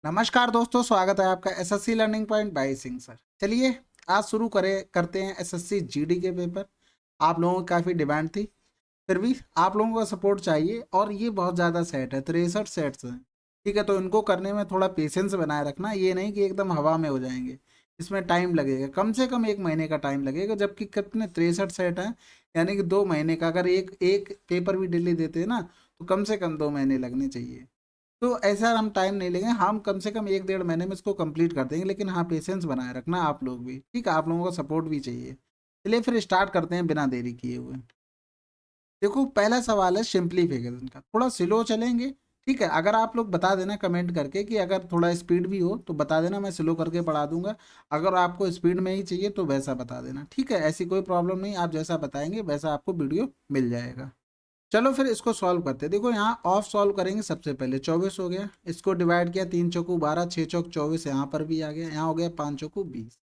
नमस्कार दोस्तों, स्वागत है आपका SSC learning point by Singh sir. चलिए आज शुरू करते हैं एसएससी जीडी के पेपर। आप लोगों की काफ़ी डिमांड थी, फिर भी आप लोगों का सपोर्ट चाहिए और ये बहुत ज़्यादा सेट है, 63 सेट्स हैं। ठीक है, तो इनको करने में थोड़ा पेशेंस बनाए रखना, ये नहीं कि एकदम हवा में हो जाएंगे। इसमें टाइम लगेगा, कम से कम 1 महीने का टाइम लगेगा, जबकि कितने 63 सेट हैं, यानी कि 2 महीने का। अगर एक एक पेपर भी डेली देते हैं ना, तो कम से कम 2 महीने लगने चाहिए। तो ऐसा हम टाइम नहीं लेंगे, हम कम से कम 1 डेढ़ महीने में इसको कंप्लीट कर देंगे। लेकिन हाँ, पेशेंस बनाए रखना आप लोग भी, ठीक है, आप लोगों का सपोर्ट भी चाहिए। चलिए फिर स्टार्ट करते हैं बिना देरी किए हुए। देखो पहला सवाल है सिंप्लीफिकेशन का, थोड़ा स्लो चलेंगे। ठीक है, अगर आप लोग बता देना कमेंट करके कि अगर थोड़ा स्पीड भी हो तो बता देना, मैं स्लो करके पढ़ा दूंगा। अगर आपको स्पीड में ही चाहिए तो वैसा बता देना, ठीक है, ऐसी कोई प्रॉब्लम नहीं, आप जैसा बताएंगे वैसा आपको वीडियो मिल जाएगा। चलो फिर इसको सॉल्व करते हैं। देखो यहाँ ऑफ सॉल्व करेंगे, सबसे पहले 24 हो गया, इसको डिवाइड किया, 3 चौकू 12, 6 चौक 24, यहाँ पर भी आ गया, यहाँ हो गया 5 चौकू 20।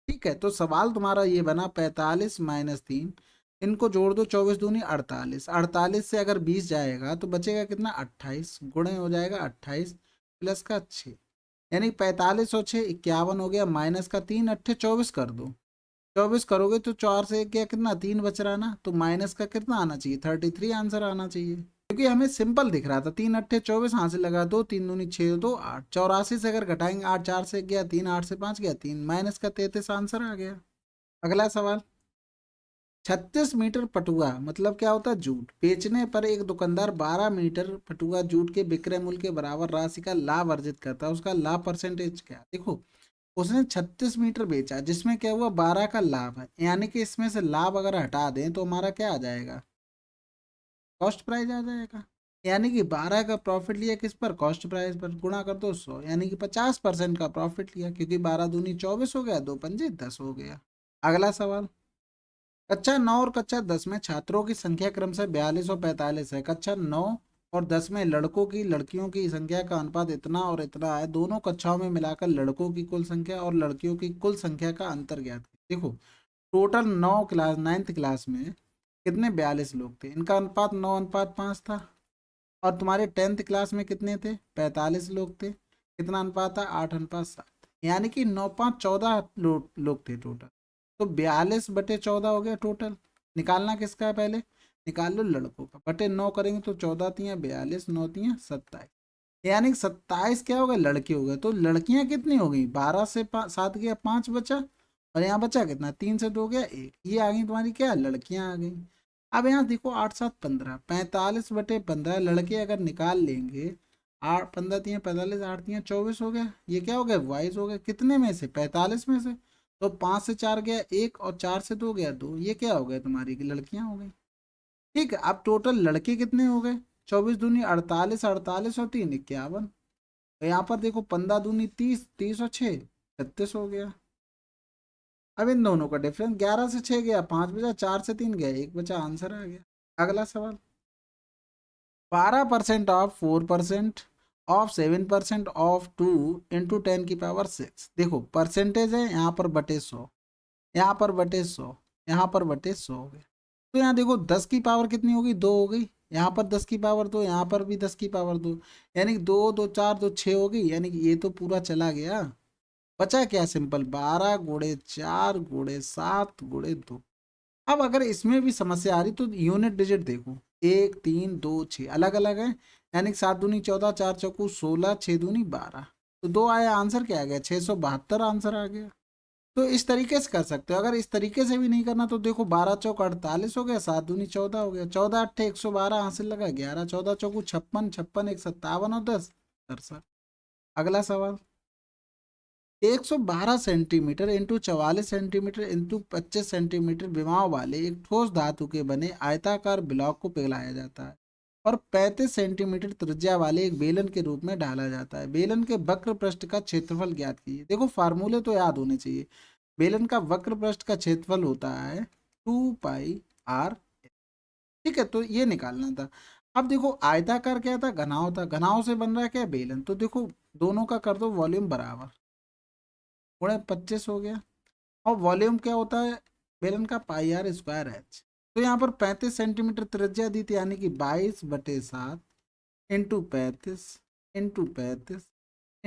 ठीक है, तो सवाल तुम्हारा ये बना 45 - 3, इनको जोड़ दो, 24 दूनी 48, 48 से अगर 20 जाएगा तो बचेगा कितना, 28, गुणे हो जाएगा 28 प्लस का 6, यानी 45 और 6 51 हो गया, माइनस का 3 × 8 = 24 कर दो। 24 करोगे तो 4 से क्या कितना 3 बच रहा ना, तो माइनस का कितना आना चाहिए, 33 आंसर आना चाहिए। क्योंकि हमें सिंपल दिख रहा था, 3 × 8 = 24, हाथ से लगा दो, 3 दूनी 6, 2 8, 84 से अगर घटाएंगे 8, 4 से गया 3, 8 से 5 गया 3, माइनस का 33 आंसर आ गया। अगला सवाल, 36 मीटर पटुआ मतलब क्या होता है, जूट बेचने पर एक दुकानदार 12 मीटर पटुआ जूट के विक्रय मूल्य के बराबर राशि का लाभ अर्जित करता है, उसका लाभ परसेंटेज क्या है। देखो उसने 36 मीटर बेचा, जिसमें क्या हुआ, 12 का लाभ है, यानी कि इसमें से लाभ अगर हटा दें तो हमारा क्या आ जाएगा, कॉस्ट प्राइस आ जाएगा। यानी कि 12 का प्रॉफिट लिया किस पर, कॉस्ट प्राइस पर, गुणा कर दो 100, यानी कि 50% का प्रॉफिट लिया, क्योंकि 12 दूनी 24 हो गया, 2 पंजे 10 हो गया। अगला सवाल, कक्षा 9 और कक्षा 10 में छात्रों की संख्या क्रमशः 42 और 45 है। कक्षा 9 और 10 में लड़कों की लड़कियों की संख्या का अनुपात इतना और इतना है। दोनों कक्षाओं में मिलाकर लड़कों की कुल संख्या और लड़कियों की कुल संख्या का अंतर ज्ञात कीजिए। देखो टोटल 9th क्लास में कितने, 42 लोग थे, इनका अनुपात 9:5 था। और तुम्हारे 10th क्लास में कितने थे, 45 लोग थे, कितना अनुपात था, 8:7, यानी कि 9 5 14 लोग थे टोटल। तो 42/14 हो गया टोटल। निकालना किसका है, पहले निकाल लो लड़कों का, बटे 9 करेंगे तो 14 × 42, 9 × 27, यानी 27 क्या हो गए, लड़के हो गए। तो लड़कियां कितनी हो गई, 12 से 7 गया 5 बचा, और यहाँ बचा कितना, 3 से 2 गया 1, ये आ गई तुम्हारी क्या, लड़कियां आ गई। अब यहाँ देखो 8 7 15, 45/15 लड़के अगर निकाल लेंगे, 8 15 × 3 = 45, 8 × 3 = 24 हो गया। ये क्या हो गया, वाइज हो गया, कितने में से, 45 में से। तो 5 से 4 गया 1, और 4 से 2 गया 2, ये क्या हो गया, तुम्हारी लड़कियां हो गई। ठीक है, अब टोटल लड़के कितने हो गए, 24 दूनी 48, 48 और 3 = 51। तो यहाँ पर देखो 15 दूनी 30, 30 और 6 = 36 हो गया। अब इन दोनों का डिफरेंस, 11 से 6 गया 5 बचा, 4 से 3 गया 1 बचा, आंसर आ गया। अगला सवाल, 12% ऑफ 4% ऑफ 7% ऑफ 2 × 10⁻⁶। देखो परसेंटेज है, यहाँ पर बटे 100, यहाँ पर बटे 100, यहाँ पर बटे 100 हो गया। तो यहाँ देखो 10 की पावर कितनी होगी, 2 हो गई, यहाँ पर 10 की पावर 2, यहाँ पर भी 10 की पावर 2, यानी कि 2 2 4 2 6 हो गई, यानी कि ये तो पूरा चला गया। बचा क्या, सिंपल 12 × 4 × 7 × 2। अब अगर इसमें भी समस्या आ रही तो यूनिट डिजिट देखो, 1 3 2 6 अलग अलग है, यानी कि 7 दूनी 14, 4 चौकू 16, 6 दूनी 12, तो 2 आया, आंसर क्या आ गया, 672 आंसर आ गया। तो इस तरीके से कर सकते हो। अगर इस तरीके से भी नहीं करना तो देखो 12 चौक 48 हो गया, 7 दूनी 14 हो गया, 14 8 112 हासिल लगा, 11 14 चौकू 56, 56 1 57 और 10 63। अगला सवाल, 112 centimetre into 44 centimetre into 25 centimetre विमाओं वाले एक ठोस धातु के बने आयताकार ब्लॉक को पिघलाया जाता है और 35 सेंटीमीटर त्रिज्या वाले एक बेलन के रूप में ढाला जाता है। बेलन के वक्र पृष्ठ का क्षेत्रफल ज्ञात कीजिए। देखो फार्मूले तो याद होने चाहिए। बेलन का वक्र पृष्ठ का क्षेत्रफल होता है 2πr। ठीक है, तो ये निकालना था। अब देखो आयताकार क्या था, घनाव था, घनाव से बन रहा है क्या, बेलन। तो देखो दोनों का कर दो वॉल्यूम बराबर, गुणे 25 हो गया। और वॉल्यूम क्या होता है बेलन का, πr²h। तो यहाँ पर 35 सेंटीमीटर त्रिज्या दी थी, यानी कि 22/7 इंटू 35 इंटू 35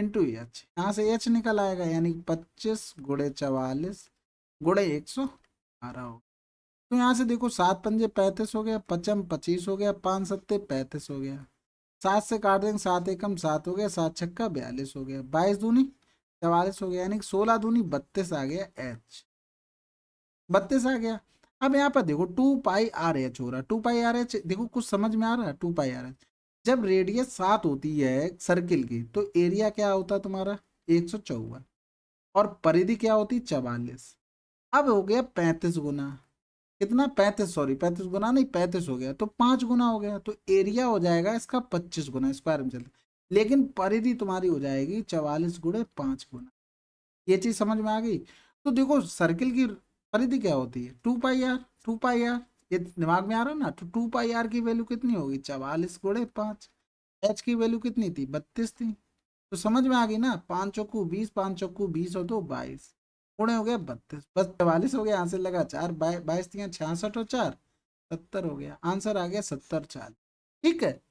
इंटू एच, यहाँ से एच निकल आएगा, यानी 25 गुणे 44 गुणे 112 हो। तो यहाँ से देखो 7 पंजे 35 हो गया, 55 25 हो गया, 5 सत्ते 35 हो गया, 7 से काट देंगे, 7 एकम 7 हो गया, 7 छक्का 42 हो गया, 22 दूनी 44 हो गया, यानी 16 दूनी 32 आ गया एच, 32 आ गया। अब यहाँ पर देखो 2 पाई आर एच हो रहा, 2 पाई आर एच देखो कुछ समझ में आ रहा है? 2 पाई आर एच, जब रेडियस 7 होती है सर्किल की तो एरिया क्या होता है तुम्हारा 154 और परिधि क्या होती 44। अब हो गया 35 गुना, कितना 35, सॉरी 35 गुना नहीं 35 हो गया, तो 5 गुना हो गया, तो एरिया हो जाएगा इसका 25 गुना, स्क्वायर में चलते, लेकिन परिधि तुम्हारी हो जाएगी 44 गुणे 5 गुना। ये चीज समझ में आ गई? तो देखो सर्किल की परिधि क्या होती है 2 पाई आर, 2 पाई आर, ये दिमाग में आ रहा है ना? तो 2 पाई आर की वैल्यू कितनी होगी 44 गुणे 5, एच की वैल्यू कितनी थी 32 थी, तो समझ में आ गई ना? 5 चौकू 20, 5 चौकू 20 और 2 22, गुणे हो गया 32, बस 44 हो गया, आंसर लगा 4, 22 66 और 4 70 हो गया, आंसर आ गया 70 40। ठीक है,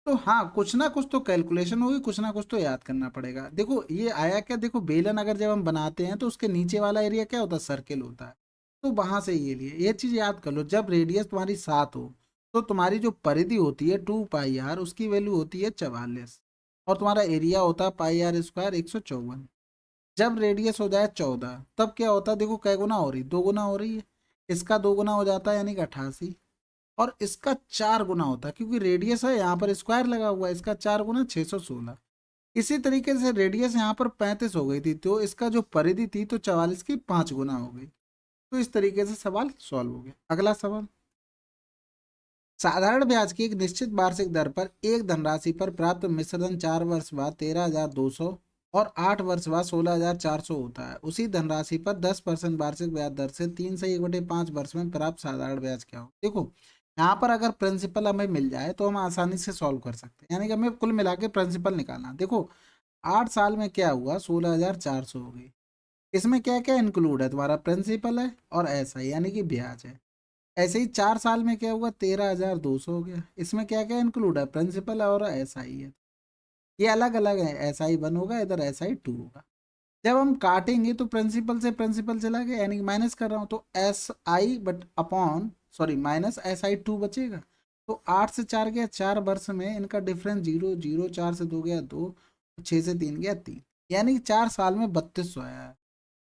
तो हाँ कुछ ना कुछ तो कैलकुलेशन होगी, कुछ ना कुछ तो याद करना पड़ेगा। देखो ये आया क्या, देखो बेलन अगर जब हम बनाते हैं तो उसके नीचे वाला एरिया क्या होता है सर्किल होता है, तो वहां से ये लिए ये चीज याद कर लो, जब रेडियस तुम्हारी 7 हो तो तुम्हारी जो परिधि होती है 2 पाई आर उसकी वैल्यू होती है 44 और तुम्हारा एरिया होता है पाई आर स्क्वायर 154। जब रेडियस हो जाए 14 तब क्या होता है, देखो कै गुना हो रही, 2 गुना हो रही है, इसका 2 गुना हो जाता है यानी कि 88 और इसका 4 गुना होता है, क्योंकि रेडियस है यहाँ पर स्क्वायर लगा हुआ है, इसका 4 गुना 616। इसी तरीके से रेडियस यहाँ पर 35 हो गई थी तो इसका जो परिधि थी तो 44 की 5 गुना हो गई। तो इस तरीके से सवाल सॉल्व हो गया। अगला सवाल, साधारण ब्याज की एक निश्चित वार्षिक दर पर एक धनराशि पर प्राप्त मिश्रधन 4 वर्ष बाद 13,200 और 8 वर्ष बाद 16,400 होता है, उसी धनराशि पर 10% वार्षिक ब्याज दर से 3/1/5 वर्ष में प्राप्त साधारण ब्याज क्या हो। देखो यहाँ पर अगर प्रिंसिपल हमें मिल जाए तो हम आसानी से सॉल्व कर सकते हैं, यानी कि हमें कुल मिला के प्रिंसिपल निकालना। देखो 8 साल में क्या हुआ 16,400 हो गई, इसमें क्या क्या इंक्लूड है, तुम्हारा प्रिंसिपल है और ऐसा ही यानी कि ब्याज है। ऐसे ही 4 साल में क्या हुआ 13,200 हो गया, इसमें क्या क्या इंक्लूड है प्रिंसिपल और ऐसा ही है, ये अलग अलग है, ऐसा ही 1 होगा इधर ऐसा ही 2 होगा। जब हम काटेंगे तो प्रिंसिपल से प्रिंसिपल चला गया यानी कि माइनस कर रहा हूँ, तो S I but upon sorry minus SI2 बचेगा। तो 8 से 4 गया, 4 वर्ष में इनका डिफरेंस 0 0, 4 से 2 गया 2, 6 से 3 गया 3, यानी कि 4 साल में 3200 आया है।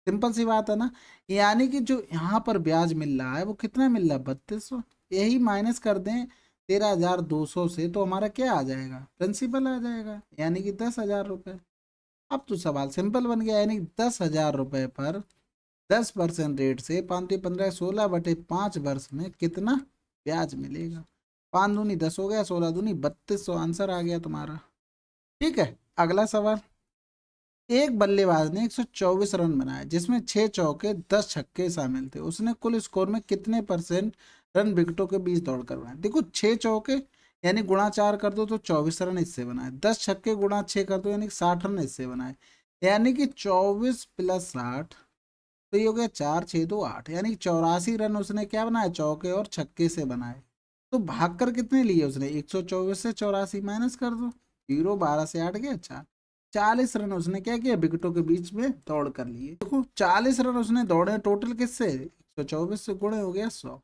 सिंपल सी बात है ना, यानी कि जो यहाँ पर ब्याज मिल रहा है वो कितना मिल रहा है 3200, यही माइनस कर दें 13,200 से तो हमारा क्या आ जाएगा प्रिंसिपल आ जाएगा, यानी कि 10,000 रुपये। अब तो सवाल सिंपल बन गया, यानी 10,000 रुपये पर 10% रेट से 5×15 16/5 वर्ष में कितना ब्याज मिलेगा। 5 दूनी 10 हो गया, 16 दूनी 3200, आंसर आ गया तुम्हारा। ठीक है, अगला सवाल, एक बल्लेबाज ने 124 रन बनाए जिसमें 6 चौके 10 छक्के शामिल थे, उसने कुल स्कोर में कितने % रन विकेटों के बीच दौड़ कर बनाए। देखो 6 चौके यानी गुणा 4 कर दो तो 24 रन इससे बनाए, 10 छक्के गुणा 6 कर दो यानी 60 रन इससे बनाए, यानी कि 24 + 60 तो ये हो गया 4 6 2 8, यानी 84 रन उसने क्या बनाए चौके और छक्के से बनाए। तो भाग कर कितने लिए उसने 124 से 84 माइनस कर दो, 0 12 से 8 गया 4, 40 रन उसने क्या किया विकेटों के बीच में दौड़ कर लिए। देखो 40 रन उसने दौड़े टोटल किससे 124 से, गुणे हो गया 100,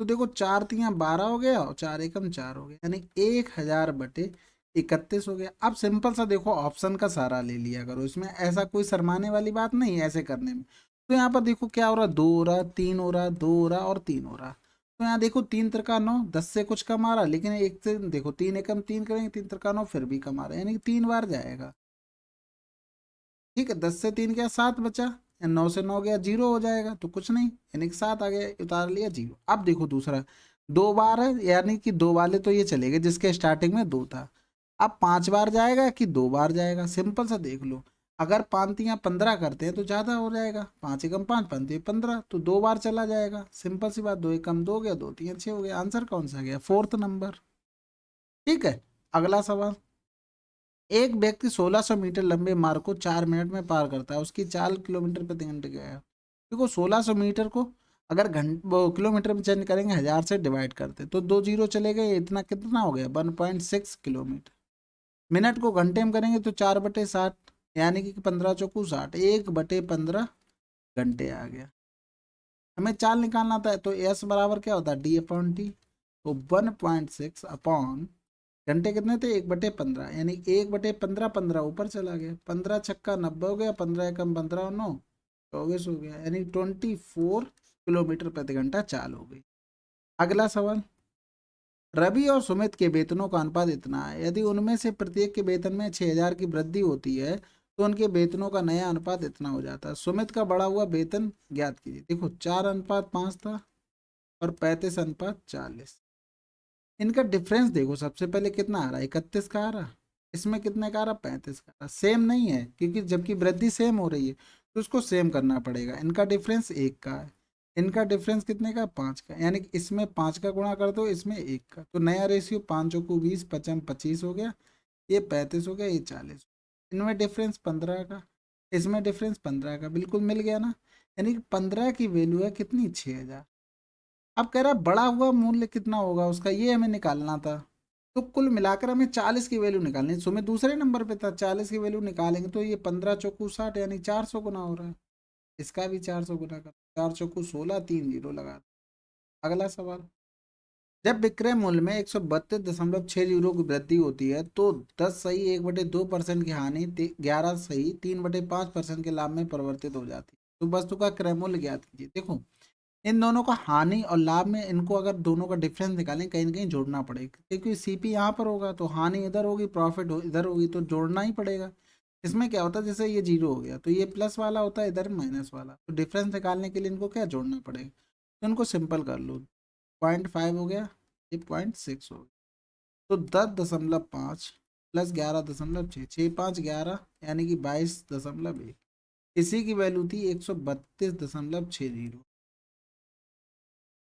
तो देखो 4 तियां 12 हो गया और 4 एकम 4 हो गया, यानी 1000/31 हो गया। अब सिंपल सा देखो ऑप्शन का सहारा ले लिया करो, इसमें ऐसा कोई शर्माने वाली बात नहीं है ऐसे करने में। तो यहाँ पर देखो क्या हो रहा 2 हो रहा 3 हो रहा 2 हो रहा और 3 हो रहा, तो यहाँ देखो 3 × 9 10 से कुछ कम आ रहा, लेकिन एक से देखो 3 एकम 3 करेंगे 3 × 9 फिर भी कम आ रहा है, यानी कि 3 बार जाएगा। ठीक है, 10 से 3 गया 7 बचा, 9 से 9 गया 0 हो जाएगा, तो कुछ नहीं यानी कि 7 आ गया, उतार लिया 0। अब देखो दूसरा 2 बार है, यानी कि 2 वाले तो ये चले गए जिसके स्टार्टिंग में 2 था। अब 5 बार जाएगा कि 2 बार जाएगा, सिंपल सा देख लो, अगर 5 × 15 करते हैं तो ज़्यादा हो जाएगा, 5 एकम 5 5 15, तो 2 बार चला जाएगा, सिंपल सी बात, 2 एकम 2 गया 2 3 6 हो गया, आंसर कौन सा गया 4th नंबर। ठीक है, अगला सवाल, एक व्यक्ति 1600 मीटर लंबे मार्ग को 4 मिनट में पार करता है, उसकी चाल किलोमीटर प्रति घंटे क्या है। देखो 1600 मीटर को अगर किलोमीटर में चेंज करेंगे 1000 से डिवाइड करते तो 2 जीरो चले गए, इतना कितना हो गया 1.6 किलोमीटर। मिनट को घंटे में करेंगे तो 4/60 यानी कि 15 चौकू 60, 1/15 घंटे आ गया। हमें चाल निकालना था, तो एस बराबर क्या होता है, D/T। तो 1.6 अपॉन घंटे कितने थे, 1/15, यानी 1/15, 15 ऊपर चला गया, 15 छक्का 90 हो गया, 15 एकम 15 और 9 24 हो गया, यानी 24 किलोमीटर प्रति घंटा चाल हो गई। अगला सवाल, रवि और सुमित के वेतनों का अनुपात इतना है, यदि उनमें से प्रत्येक के वेतन में 6,000 की वृद्धि होती है तो उनके वेतनों का नया अनुपात इतना हो जाता है। सुमित का बढ़ा हुआ वेतन ज्ञात कीजिए। देखो 4:5 था और 35:40। इनका डिफरेंस देखो, सबसे पहले कितना आ रहा है, 31 का आ रहा, इसमें कितने का आ रहा, 35 का आ रहा। सेम नहीं है, क्योंकि जबकि वृद्धि सेम हो रही है तो उसको सेम करना पड़ेगा। इनका डिफरेंस 1 का है, इनका डिफरेंस कितने का, 5 का, यानी कि इसमें 5 का गुणा कर दो, इसमें 1 का, तो नया रेशियो 5 चौकू 20, 55 25 हो गया, ये 35 हो गया, ये 40। इनमें डिफरेंस 15 का, इसमें डिफरेंस 15 का, बिल्कुल मिल गया ना। यानी कि 15 की वैल्यू है कितनी, 6,000। अब कह रहा है बड़ा हुआ मूल्य कितना होगा उसका, ये हमें निकालना था। तो कुल मिलाकर हमें 40 की वैल्यू निकालनी है। सुमित दूसरे नंबर पे था, 40 की वैल्यू निकालेंगे तो ये 15 चौकू 60, यानी 400 गुना हो रहा है। इसका भी 400 गुना कर, 4 चौकू 16, 3 जीरो लगा दो। अगला सवाल, जब विक्रय मूल्य में 132.60 की वृद्धि होती है तो 10 सही 1/2% की हानि 11 सही 3/5% के लाभ में परिवर्तित हो जाती है। तो वस्तु का क्रय मूल्य ज्ञात कीजिए। देखो इन दोनों का हानि और लाभ में, इनको अगर दोनों का डिफरेंस निकालें कहीं ना कहीं जोड़ना पड़ेगा, क्योंकि सीपी यहाँ पर होगा तो हानि इधर होगी, प्रॉफिट इधर होगी, तो जोड़ना ही पड़ेगा। इसमें क्या होता है, जैसे ये जीरो हो गया तो ये प्लस वाला होता है, इधर माइनस वाला, तो डिफरेंस निकालने के लिए इनको क्या जोड़ना पड़ेगा। तो इनको सिंपल कर लो, 0.5 हो गया, ये 0.6 हो गया, तो 10.5 प्लस 11.6, 6×5 11, यानी कि 22.1। इसी की वैल्यू थी 132.60।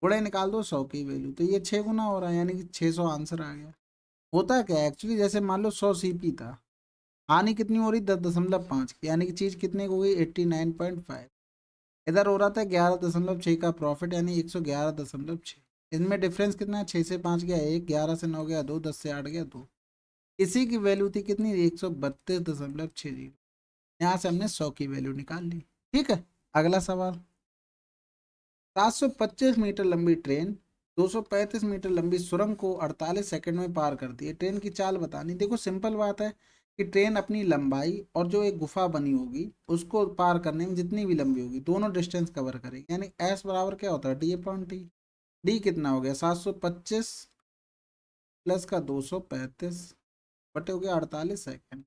गुणे निकाल दो 100 की वैल्यू, तो ये 6 गुना हो रहा है, यानी कि 600 आंसर आ गया। होता क्या है एक्चुअली, जैसे मान लो 100 सीपी था, हानि कितनी हो रही, 10.5 की, यानी कि चीज कितने की हो गई, 89.5। इधर हो रहा था 11.6 का प्रॉफिट, यानी 111.6। इनमें डिफरेंस कितना है, 6 से 5 गया 1, 11 से 9 गया 2, 10 से 8 गया 2। इसी की वैल्यू थी कितनी, 132.60। यहाँ से हमने 100 की वैल्यू निकाल ली। ठीक है, अगला सवाल, 725 मीटर लंबी ट्रेन 235 मीटर लंबी सुरंग को 48 सेकंड में पार करती है। ट्रेन की चाल बतानी। देखो सिंपल बात है कि ट्रेन अपनी लंबाई और जो एक गुफा बनी होगी उसको पार करने में जितनी भी लंबी होगी दोनों डिस्टेंस कवर करेगी, यानी एस बराबर क्या होता है, D/T। डी कितना हो गया, 725 प्लस का 235 बटे हो गया 48 सेकंड।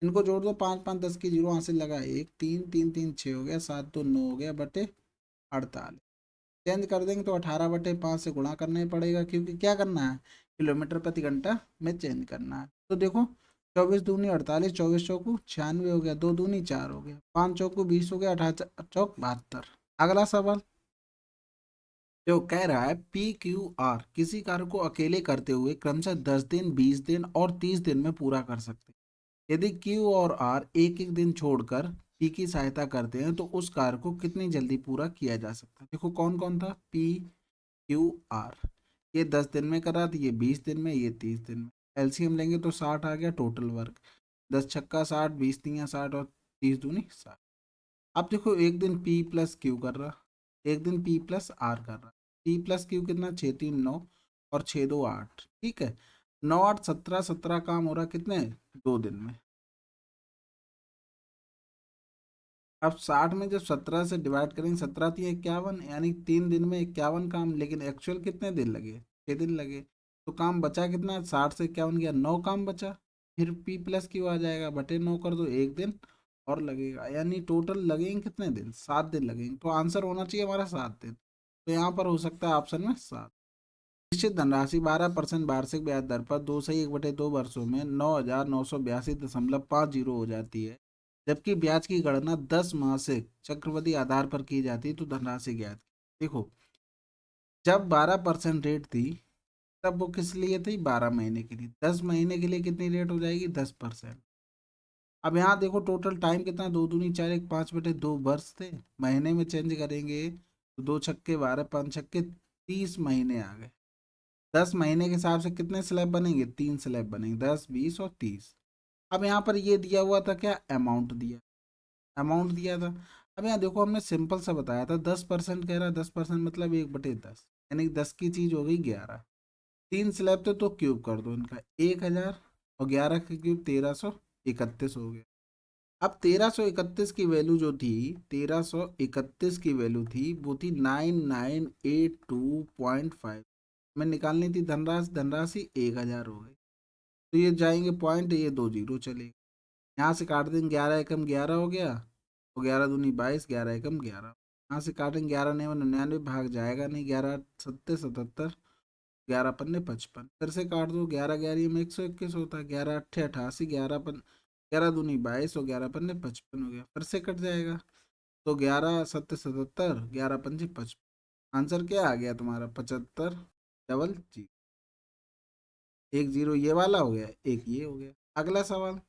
इनको जोड़ दो, 5 5 10 की जीरो, यहाँ से लगा 1 3 3 3 6 हो गया, 7 2 9 हो गया बटे 48। चेंज कर देंगे तो 18/5 से गुणा करना ही पड़ेगा, क्योंकि क्या करना है, किलोमीटर प्रति घंटा में चेंज करना है। तो देखो 24 दूनी 48, 24 चौकू 96 हो गया, 2 दूनी 4 हो गया, 5 चौकू 20 हो गया, 18 चौक 72। अगला सवाल जो कह रहा है PQR किसी कार्य को अकेले करते हुए क्रमशः 10 दिन 20 दिन और 30 दिन में पूरा कर सकते हैं। यदि Q और R एक एक दिन छोड़कर P की सहायता करते हैं तो उस कार्य को कितनी जल्दी पूरा किया जा सकता है। देखो कौन कौन था, PQR, ये 10 दिन में करा था, ये 20 दिन में, ये 30 दिन में। एलसीएम लेंगे तो 60 आ गया टोटल वर्क, 10 छक्का 60, 20 तियाँ 60 और 30 दूनी 60। अब देखो एक दिन P प्लस क्यू कर रहा, एक दिन P प्लस R कर रहा। P प्लस क्यू कितना, 6 3 9 और 6 2 8। ठीक है, 9 8 17, 17 काम हो रहा कितने, 2 दिन में। अब 60 में जब 17 से डिवाइड करेंगे, 17 थी 51, यानी 3 दिन में 51 काम, लेकिन एक्चुअल कितने दिन लगे, 6 दिन लगे। तो काम बचा कितना, 60 से 51 गया, 9 काम बचा। फिर P प्लस क्यू आ जाएगा, बटे 9 कर दो, 1 दिन और लगेगा, यानी टोटल लगेंगे कितने दिन, 7 दिन लगेंगे। तो आंसर होना चाहिए हमारा 7 दिन। तो यहाँ पर हो सकता है ऑप्शन में 7। निश्चित धनराशि 12% वार्षिक ब्याज दर पर 2 से 1/2 वर्षों में 9,982.50 हो जाती है, जबकि ब्याज की गणना 10 मासिक चक्रवृद्धि आधार पर की जाती है, तो धनराशि ज्ञात। देखो जब 12% रेट थी तब वो किस लिए थी, 12 महीने के लिए, 10 महीने के लिए कितनी रेट हो जाएगी, 10%। अब यहाँ देखो टोटल टाइम कितना, 2 दूनी 4 1 5/2 वर्ष थे, महीने में चेंज करेंगे तो 2 छक्के 12 5 छक्के 30 महीने आ गए। 10 महीने के हिसाब से कितने स्लैब बनेंगे, 3 स्लैब बनेंगे, 10 20 और 30। अब यहाँ पर ये दिया हुआ था क्या, अमाउंट दिया, अमाउंट दिया था। अब यहाँ देखो हमने सिंपल सा बताया था 10% कह रहा है, 10% मतलब 1/10, यानी 10 की चीज हो गई 11। 3 स्लैब थे तो क्यूब कर दो इनका, 1000 और 11 का क्यूब 1331 हो गया। अब 1331 की वैल्यू जो थी, 1331 की वैल्यू थी वो थी 9982.5 में निकालनी थी धनराशि, धनराशि 1000 हो गई। तो ये जाएंगे पॉइंट, ये 2 जीरो चलेगा, यहाँ से काट देंगे, 11 एकम 11 हो गया, तो 11 दूनी 22, 11 एकम 11, यहाँ से काटेंगे 11 9 99, भाग जाएगा नहीं, 11 सत्ते 77, 11 पन्ने 55, फिर से काट दो, 11 11 में 121 होता है, 11 अट्ठे 88, 11 दूनी 22 और 11 पन्ने 55 हो गया, फिर से कट जाएगा, तो 11 सत्ते 77, 11 पंजे 55, आंसर क्या आ गया तुम्हारा 75 डबल जी। एक जीरो ये वाला हो गया, एक ये हो गया। अगला सवाल,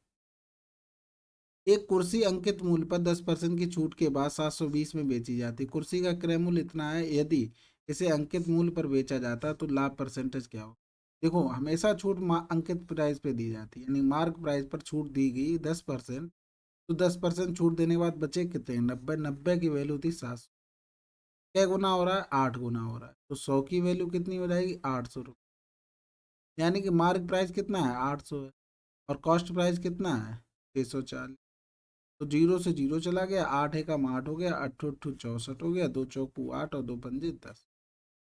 एक कुर्सी अंकित मूल्य पर 10% की छूट के बाद 720 में बेची जाती है। कुर्सी का क्रय मूल्य इतना है, यदि इसे अंकित मूल्य पर बेचा जाता है तो लाभ परसेंटेज क्या हो। देखो हमेशा छूट अंकित प्राइस पे दी जाती है, यानी मार्क प्राइस पर छूट दी गई 10%, तो 10% छूट देने के बाद बचे कितने, 90, 90 की वैल्यू थी 700, क्या गुना हो रहा है, 8 गुना हो रहा है, तो 100 की वैल्यू कितनी हो जाएगी, 800 रुपये, यानी कि मार्क प्राइस कितना है, 800 है, और कॉस्ट प्राइस कितना है, 640। तो जीरो से जीरो चला गया, 8 एकम 8 हो गया, 8 8 64 हो गया, 2 चौकू 8 और 2 पंजे 10,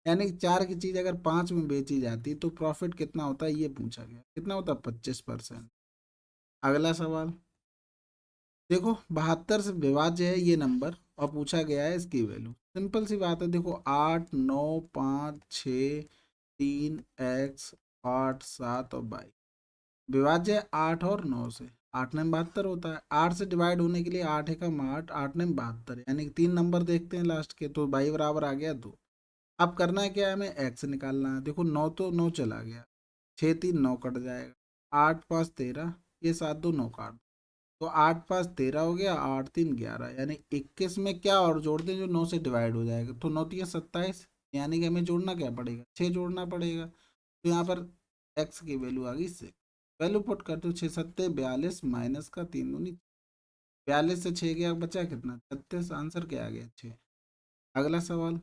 यानी कि 4 की चीज अगर 5 में बेची जाती तो प्रॉफिट कितना होता है, ये पूछा गया, कितना होता है, 25%। अगला सवाल, देखो 72 से विभाज्य है ये नंबर और पूछा गया है इसकी वैल्यू। सिंपल सी बात है, देखो 8 9 5 6 3 x 8 7 और 22, विभाज्य है 8 और 9 से, 8 9 72 होता है, 8 से डिवाइड होने के लिए 8 एकम 8, 8 9 72, यानी कि 3 नंबर देखते हैं लास्ट के, तो बाई बराबर आ गया 2। अब करना है क्या है, हमें एक्स निकालना है। देखो 9 तो 9 चला गया, 6 3 9 कट जाएगा, 8 5 13, ये 7 2 9 काट, तो 8 5 13 हो गया, 8 3 11, यानी 21 में क्या और जोड़ दें जो 9 से डिवाइड हो जाएगा, तो 9 3 27, यानी कि हमें जोड़ना क्या पड़ेगा, 6 जोड़ना पड़ेगा, तो यहाँ पर एक्स की वैल्यू आ गई 6। वैल्यू पुट करते हो, 6 सत्ते 42 माइनस का 3 दूनी, 42 से 6 गया बचा कितना, 36, आंसर क्या आ गया 6। अगला सवाल,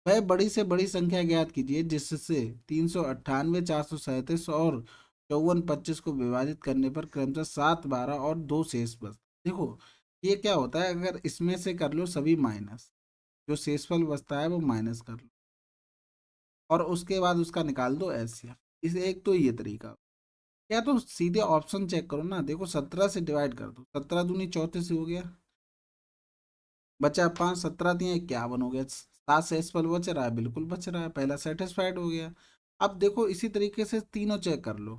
वह बड़ी से बड़ी संख्या ज्ञात कीजिए जिससे 398 437 और 54 25 को विभाजित करने पर क्रमशः 7 12 और 2 शेष बच। देखो ये क्या होता है, अगर इसमें से कर लो सभी माइनस, जो शेषफल बचता है वो माइनस कर लो, और उसके बाद उसका निकाल दो एलसीएम। इस एक तो ये तरीका, या तो सीधे ऑप्शन चेक करो ना, देखो 17 से डिवाइड कर दो, 17 दूनी 34 हो गया, बचा 5, 17 दिए 51 हो गया, 7 से इस पर बच रहा है, बिल्कुल बच रहा है, पहला सेटिस्फाइड हो गया। अब देखो इसी तरीके से तीनों चेक कर लो,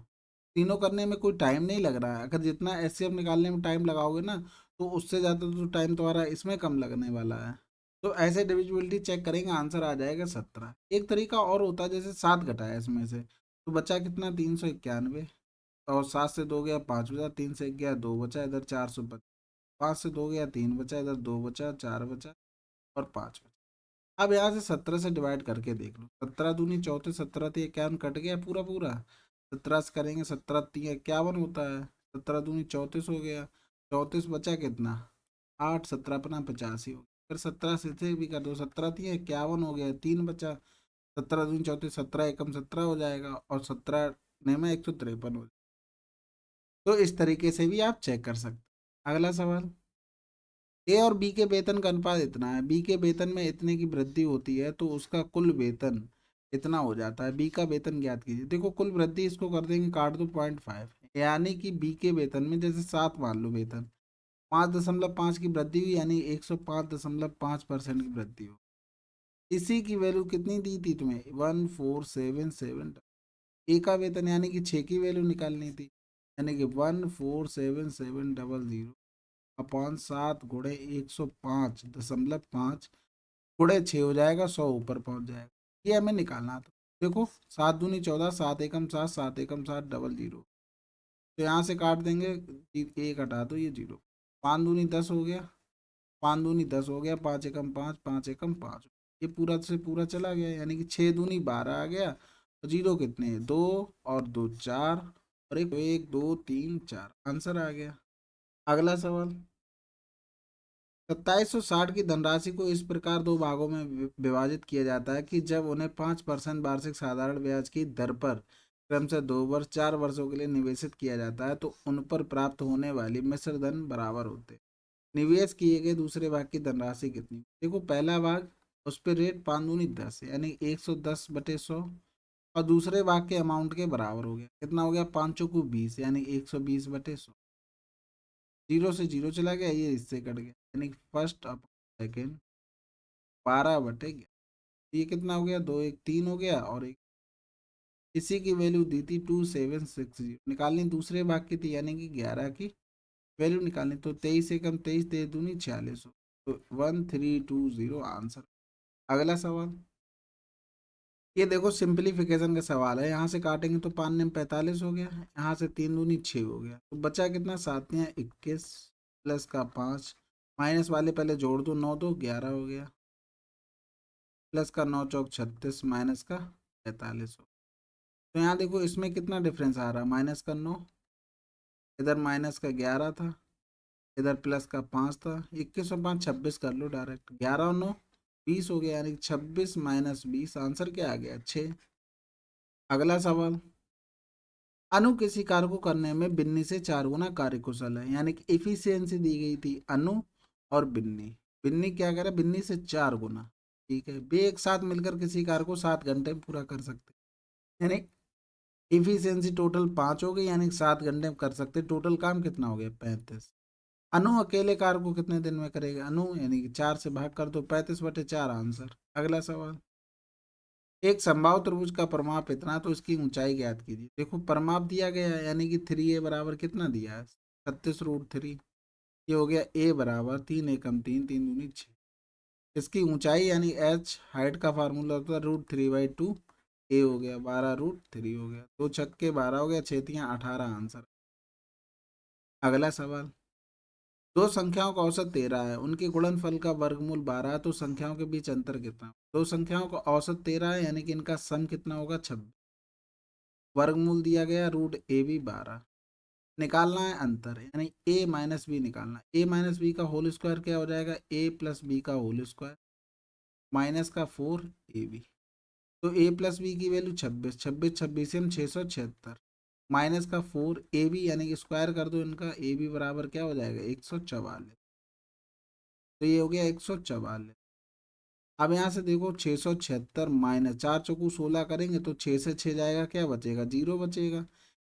तीनों करने में कोई टाइम नहीं लग रहा है, अगर जितना एचसीएफ निकालने में टाइम लगाओगे ना, तो उससे ज़्यादा तो टाइम तुम्हारा इसमें कम लगने वाला है। तो ऐसे डिविजिबिलिटी चेक करेंगे, आंसर आ जाएगा 17। एक तरीका और होता है, जैसे 7 घटाया इसमें से, तो बचा कितना 391, और 7 से 2 गया 5 बचा, 3 से 1 गया 2 बचा, इधर 425, 5 से 2 गया 3 बचा, इधर 2 बचा, 4 बचा और 5 बचा। अब यहाँ से 17 से डिवाइड करके देख लो, 17 दूनी 34, 17 थी 51, कट गया पूरा पूरा, 17 से करेंगे 17 3 51 होता है, 17 दूनी 34 हो गया, 34 बचा कितना 8, 17 अपना 85 हो गया, फिर 17 से भी कर दो, 17 थी 51 हो गया, 3 बचा, 17 दूनी 34, 17 एकम 17 हो जाएगा, और 17 में 153 हो जाएगा। तो इस तरीके से भी आप चेक कर सकते। अगला सवाल, ए और बी के वेतन का अनुपात इतना है, बी के वेतन में इतने की वृद्धि होती है तो उसका कुल वेतन इतना हो जाता है, बी का वेतन ज्ञात कीजिए। देखो कुल वृद्धि इसको कर देंगे काट दो 0.5, यानी कि बी के वेतन में जैसे 7 मान लो वेतन, 5.5 की वृद्धि हुई, यानी 105.5% की वृद्धि हो। इसी की वैल्यू कितनी दी थी तुम्हें, 1477, ए का वेतन यानी कि 6 की वैल्यू निकालनी थी, यानी कि 14770 अपॉन 7 गुणे 105.5 गुणे 6 हो जाएगा, 100 ऊपर पहुंच जाएगा, ये हमें निकालना था। देखो 7 दूनी 14, 7 एकम 7, 7 एकम 7 डबल जीरो, तो यहाँ से काट देंगे, एक हटा दो ये जीरो, 5 दूनी 10 हो गया, 5 दूनी 10 हो गया, 5 एकम 5, 5 एकम 5, ये पूरा से पूरा चला गया, यानी कि 6 दूनी 12 आ गया, और जीरो कितने 2 और 2 4, और एक 1 2 3 4 आंसर आ गया। अगला सवाल, 2760 की धनराशि को इस प्रकार दो भागों में विभाजित किया जाता है कि जब उन्हें 5% वार्षिक साधारण ब्याज की दर पर क्रमशः 2 वर्ष 4 वर्षों के लिए निवेशित किया जाता है तो उन पर प्राप्त होने वाली मिश्र धन बराबर होते हैं। निवेश किए गए दूसरे भाग की धनराशि कितनी? देखो पहला भाग, उस पर रेट 5 दूनी 10 यानी 110/100 और दूसरे भाग के अमाउंट के बराबर हो गया। कितना हो गया? 5 चौको 20 यानी 120/100। जीरो से जीरो चला गया, ये इससे कट गया यानी फर्स्ट अप सेकेंड 12/11। ये कितना हो गया? 2 1 3 हो गया और एक इसी की वैल्यू दी थी 2760 निकालनी दूसरे भाग की थी यानी कि 11 की वैल्यू निकालनी। तो 23 से कम 23 23 दूनी 46 तो 1320 आंसर। अगला सवाल, ये देखो सिंपलीफिकेशन का सवाल है। यहाँ से काटेंगे तो 5 9 45 हो गया, यहाँ से 3 दूनी 6 हो गया तो बचा कितना? 7 9 21 प्लस का 5 माइनस वाले पहले जोड़ दो, 9 2 11 हो गया प्लस का 9 चौक 36 माइनस का 45 हो। तो यहाँ देखो इसमें कितना डिफरेंस आ रहा है? -का 9, इधर -का 11 था, इधर +का 5 था। 21 और 5 26 कर लो डायरेक्ट, 11 और 9 20 हो गया यानी 26 - 20 आंसर क्या आ गया? 6। अगला सवाल, अनु किसी कार्य को करने में बिन्नी से 4 गुना कार्यकुशल है यानी कि इफिशियंसी दी गई थी अनु और बिन्नी। बिन्नी क्या करे? बिन्नी से 4 गुना, ठीक है। वे एक साथ मिलकर किसी कार्य को 7 घंटे में पूरा कर सकते यानी इफिशियंसी टोटल 5 हो गई यानी 7 घंटे में कर सकते। टोटल काम कितना हो गया? 35। अनु अकेले कार्य को कितने दिन में करेगा? अनु यानी कि 4 से भाग कर दो, 35/4 आंसर। अगला सवाल, एक समबाहु त्रिभुज का परिमाप इतना है तो इसकी ऊंचाई ज्ञात कीजिए। देखो परिमाप दिया गया है यानी कि 3a बराबर कितना दिया है? 36√3। ये हो गया a बराबर 3 एकम 3 3 दूनी 6। इसकी ऊंचाई यानी h हाइट का फार्मूला होता है √3/2। a हो गया 12√3 हो गया, 2 छक्के 12 हो गया, 6 तियां 18 आंसर। अगला सवाल, दो संख्याओं का औसत 13 है, उनके गुणनफल का वर्गमूल 12 है तो संख्याओं के बीच अंतर कितना? दो संख्याओं का औसत 13 है यानी कि इनका सम कितना होगा? 26। वर्गमूल दिया गया √AB 12। निकालना है अंतर यानी a - b निकालना। a - b का होल स्क्वायर क्या हो जाएगा? a + b का होल स्क्वायर माइनस का 4ab। तो a + b की वैल्यू 26, 26 26 676 माइनस का 4ab यानी कि स्क्वायर कर दो इनका। ab बराबर क्या हो जाएगा? 144। तो ये हो गया 144। अब यहाँ से देखो 676 माइनस 4 चौको 16 करेंगे तो 6 से 6 जाएगा, क्या बचेगा? 0 बचेगा।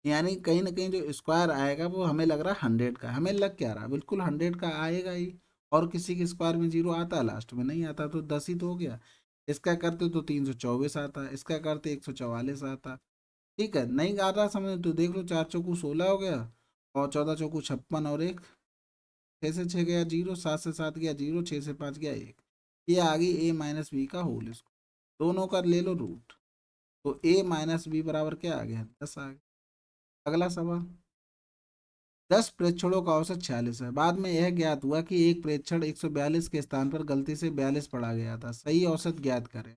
यानी कहीं ना कहीं जो स्क्वायर आएगा वो हमें लग रहा है 100 का। हमें लग क्या रहा है? बिल्कुल 100 का आएगा ही। और किसी के स्क्वायर में 0 आता है लास्ट में? नहीं आता, तो 10 ही तो हो गया। इसका करते तो 324 आता, इसका करते 144 आता। ठीक है, नहीं आ रहा समझ तो देख लो, 4 चौको 16 हो गया और 14 चौको 56 और एक 6 से 6 गया 0, 7 से 7 गया 0, 6 से 5 गया 1। ये आ गई a - b का होल स्क्वायर। दोनों का ले लो रूट तो a - b बराबर क्या आ गया? 10 आ गया। अगला सवाल, 10 प्रेक्षणों का औसत 46 है। बाद में यह ज्ञात हुआ कि एक प्रेक्षण 142 के स्थान पर गलती से 42 पढ़ा गया था, सही औसत ज्ञात करें।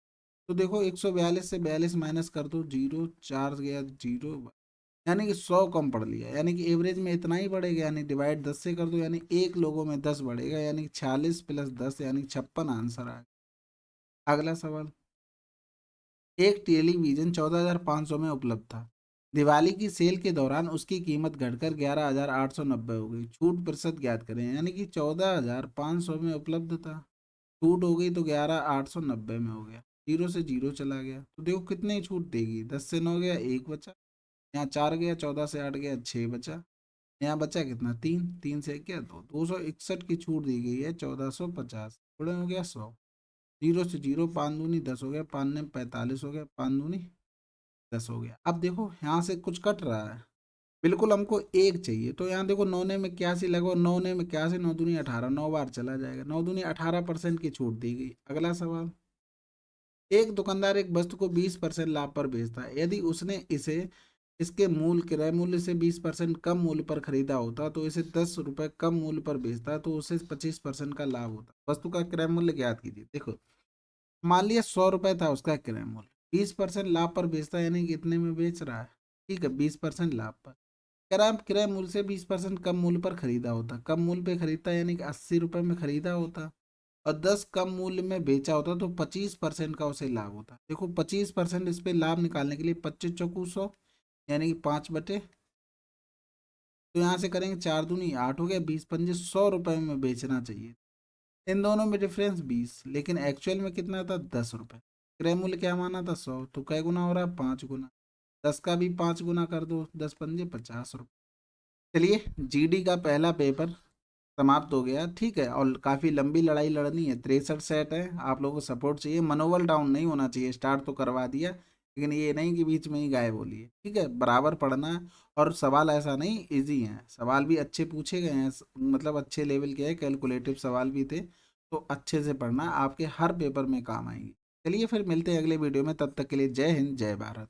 तो देखो 142 से 42 माइनस कर दो, 0 4 गया 0 यानी कि 100 कम पढ़ लिया यानी कि एवरेज में इतना ही बढ़ेगा यानी डिवाइड 10 से कर दो यानी एक लोगों में 10 बढ़ेगा यानी 46 + 10 यानी 56 आंसर आ गया। अगला सवाल, एक टेलीविजन 14,500 में उपलब्ध था। दिवाली की सेल के दौरान उसकी कीमत घटकर 11,890 हो गई। छूट प्रतिशत ज्ञात करें यानी कि 14,500 में उपलब्ध था, छूट हो गई तो 11,890 में हो गया। 0 से 0 चला गया तो देखो कितनी छूट देगी? 10 से 9 गया 1 बचा, यहाँ 4 गया, 14 से 8 गया 6 बचा, यहाँ बचा कितना? 3, 3 से क्या 2, 261 की छूट दी गई है। 1450 थोड़े हो गया 100। 0 से 0 5 दूनी 10 हो गया, 5 ने 45 हो गया, 5 दूनी 10 हो गया। अब देखो यहाँ से कुछ कट रहा है, बिल्कुल हमको एक चाहिए। तो यहाँ देखो 9 ने में 81 लगो, 9 ने में 81, 9 दूनी 18, 9 बार चला जाएगा, 9 दूनी 18% की छूट दी गई। अगला सवाल, एक दुकानदार एक वस्तु को 20% लाभ पर बेचता है। यदि उसने इसे इसके मूल क्रय मूल्य से 20% कम मूल्य पर खरीदा होता तो इसे 10 रुपये कम मूल्य पर बेचता तो उसे 25% का लाभ होता। वस्तु का क्रय मूल्य ज्ञात कीजिए। देखो मान लिया 100 रुपये था उसका क्रय मूल्य, 20% लाभ पर बेचता है यानी कितने में बेच रहा है? ठीक है 20% लाभ पर। क्रय क्रय मूल्य से 20% कम मूल्य पर खरीदा होता। कम मूल्य पे खरीदता यानी कि 80 रुपये में खरीदा होता और 10 कम मूल्य में बेचा होता तो 25% का उसे लाभ होता। देखो 25% इस पे लाभ निकालने के लिए 25 चौकू 100 यानी कि 5/, तो यहाँ से करेंगे 4 दूनी 8 हो गया, 20 पंजे 100 रुपये में बेचना चाहिए। इन दोनों में डिफरेंस 20, लेकिन एक्चुअल में कितना था 10 रुपये। क्रय मूल्य क्या माना था 100, तो कै गुना हो रहा है 5 गुना। 10 का भी 5 गुना कर दो, 10 पंजे 50 रुपये। चलिए जीडी का पहला पेपर समाप्त हो गया। ठीक है, और काफ़ी लंबी लड़ाई लड़नी है, 63 सेट है, आप लोगों को सपोर्ट चाहिए, मनोबल डाउन नहीं होना चाहिए। स्टार्ट तो करवा दिया, लेकिन ये नहीं कि बीच में ही गायब हो लिए। ठीक है, बराबर पढ़ना है। और सवाल ऐसा नहीं इजी हैं, सवाल भी अच्छे पूछे गए हैं, मतलब अच्छे लेवल के हैं, कैलकुलेटिव सवाल भी थे। तो अच्छे से पढ़ना, आपके हर पेपर में काम आएंगे। चलिए फिर मिलते हैं अगले वीडियो में, तब तक के लिए जय हिंद जय भारत।